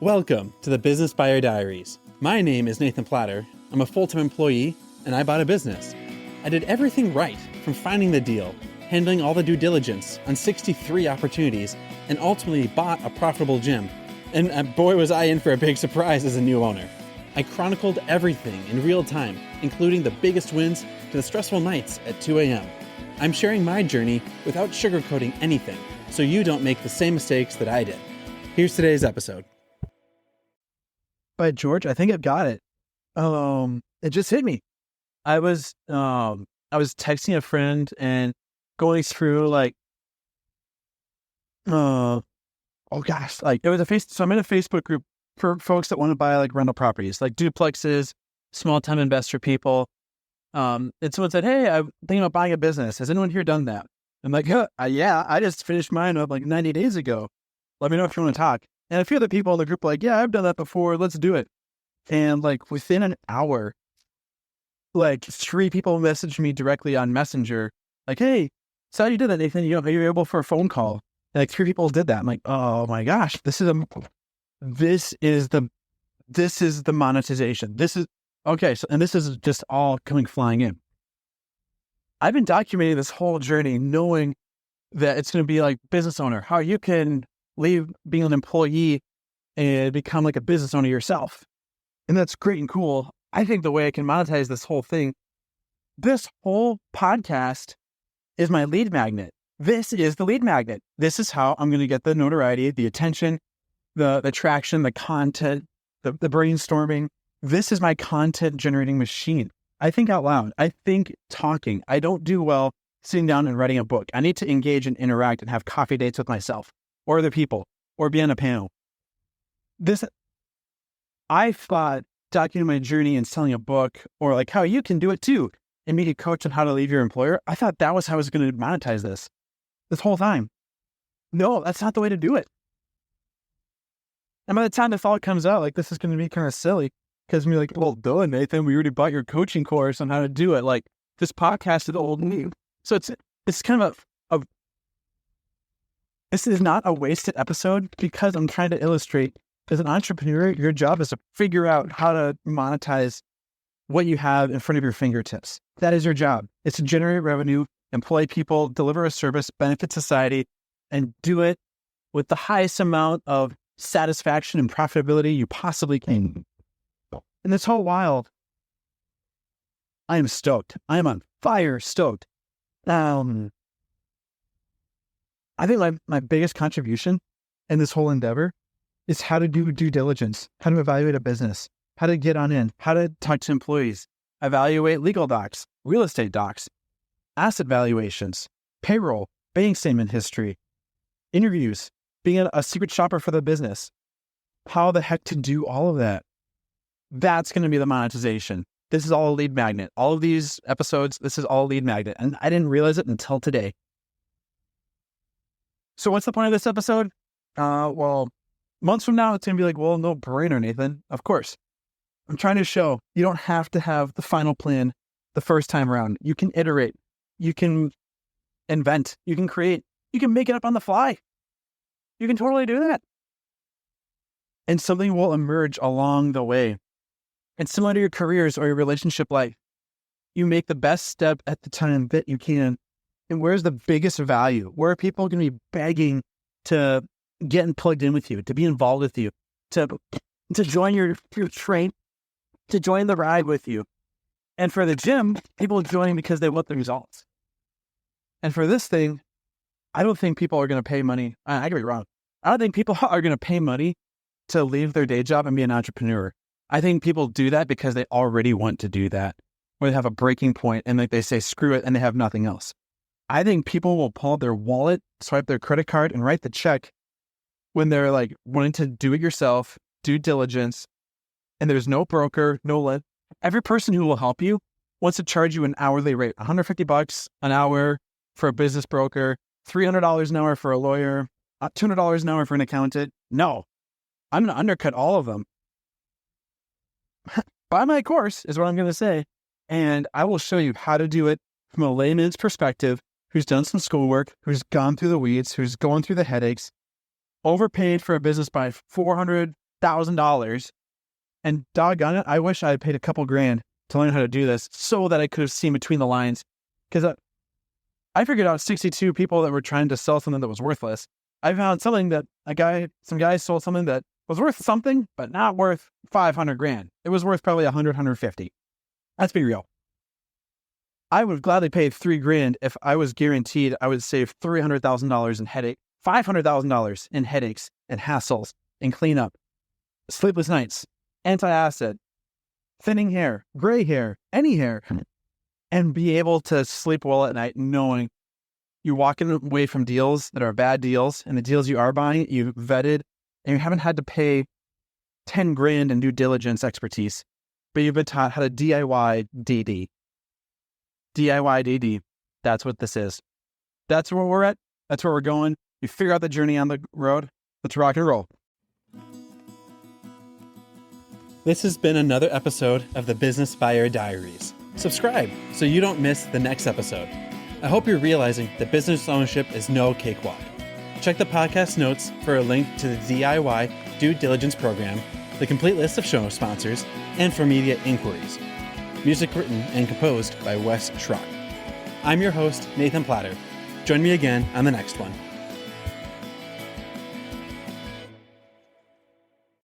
Welcome to the Business Buyer Diaries. My name is Nathan Platter. I'm a full-time employee, and I bought a business. I did everything right, from finding the deal, handling all the due diligence on 63 opportunities, and ultimately bought a profitable gym. And boy, was I in for a big surprise as a new owner. I chronicled everything in real time, including the biggest wins to the stressful nights at 2 a.m. I'm sharing my journey without sugarcoating anything, so you don't make the same mistakes that I did. Here's today's episode. By George, I think I've got it. It just hit me. I was texting a friend and going through it was so I'm in a Facebook group for folks that want to buy like rental properties, like duplexes, small time investor people. And someone said, "Hey, I'm thinking about buying a business. Has anyone here done that?" I'm like, yeah, I just finished mine up like 90 days ago. Let me know if you want to talk. And a few other people in the group were like, yeah, I've done that before. Let's do it. And like within an hour, like 3 people messaged me directly on Messenger, like, "Hey, saw you did that, Nathan. Are you able for a phone call?" And like 3 people did that. I'm like, oh my gosh, this is the monetization. This is okay. So, and this is just all coming flying in. I've been documenting this whole journey, knowing that it's going to be like business owner, how you can leave being an employee and become like a business owner yourself. And that's great and cool. I think the way I can monetize this whole podcast is my lead magnet. This is the lead magnet. This is how I'm going to get the notoriety, the attention, the traction, the content, the brainstorming. This is my content generating machine. I think out loud. I think talking. I don't do well sitting down and writing a book. I need to engage and interact and have coffee dates with myself or other people or be on a panel. I thought documenting my journey and selling a book or like how you can do it too and meet a coach on how to leave your employer. I thought that was how I was going to monetize this whole time. No, that's not the way to do it. And by the time this all comes out, like this is going to be kind of silly because we're like, well, duh, Nathan, we already bought your coaching course on how to do it. Like this podcast is old news. So it's kind of this is not a wasted episode because I'm trying to illustrate as an entrepreneur, your job is to figure out how to monetize what you have in front of your fingertips. That is your job. It's to generate revenue, employ people, deliver a service, benefit society, and do it with the highest amount of satisfaction and profitability you possibly can. And this whole while, I am stoked. I am on fire stoked. I think my biggest contribution in this whole endeavor is how to do due diligence, how to evaluate a business, how to get on in, how to talk to employees, evaluate legal docs, real estate docs, asset valuations, payroll, bank statement history, interviews, being a secret shopper for the business, how the heck to do all of that. That's going to be the monetization. This is all a lead magnet. All of these episodes, this is all a lead magnet. And I didn't realize it until today. So what's the point of this episode? Well, months from now, it's going to be like, well, no brainer, Nathan. Of course. I'm trying to show you don't have to have the final plan the first time around. You can iterate. You can invent. You can create. You can make it up on the fly. You can totally do that. And something will emerge along the way. And similar to your careers or your relationship life, you make the best step at the time that you can. And where's the biggest value? Where are people going to be begging to get plugged in with you, to be involved with you, to join your train, to join the ride with you. And for the gym, people are joining because they want the results. And for this thing, I don't think people are going to pay money. I could be wrong. I don't think people are going to pay money to leave their day job and be an entrepreneur. I think people do that because they already want to do that, or they have a breaking point and like they say, screw it, and they have nothing else. I think people will pull out their wallet, swipe their credit card, and write the check when they're like wanting to do it yourself, due diligence, and there's no broker, no lend. Every person who will help you wants to charge you an hourly rate, $150 an hour for a business broker, $300 an hour for a lawyer, $200 an hour for an accountant. No, I'm going to undercut all of them. Buy my course is what I'm going to say. And I will show you how to do it from a layman's perspective, who's done some schoolwork, who's gone through the weeds, who's going through the headaches, overpaid for a business by $400,000 $1,000. And doggone it, I wish I had paid a couple grand to learn how to do this so that I could have seen between the lines. Because I figured out 62 people that were trying to sell something that was worthless. I found something that some guys sold something that was worth something, but not worth 500 grand. It was worth probably 100, 150. Let's be real. I would have gladly paid $3,000 if I was guaranteed I would save $300,000 in headache, $500,000 in headaches and hassles and cleanup, sleepless nights, anti-acid, thinning hair, gray hair, any hair, and be able to sleep well at night knowing you're walking away from deals that are bad deals, and the deals you are buying, you vetted, and you haven't had to pay 10 grand in due diligence expertise, but you've been taught how to DIY DD. DIY DD. That's what this is. That's where we're at. That's where we're going. You figure out the journey on the road. Let's rock and roll. This has been another episode of the Business Buyer Diaries. Subscribe so you don't miss the next episode. I hope you're realizing that business ownership is no cakewalk. Check the podcast notes for a link to the DIY Due Diligence program, the complete list of show sponsors, and for media inquiries. Music written and composed by Wes Schrock. I'm your host, Nathan Platter. Join me again on the next one.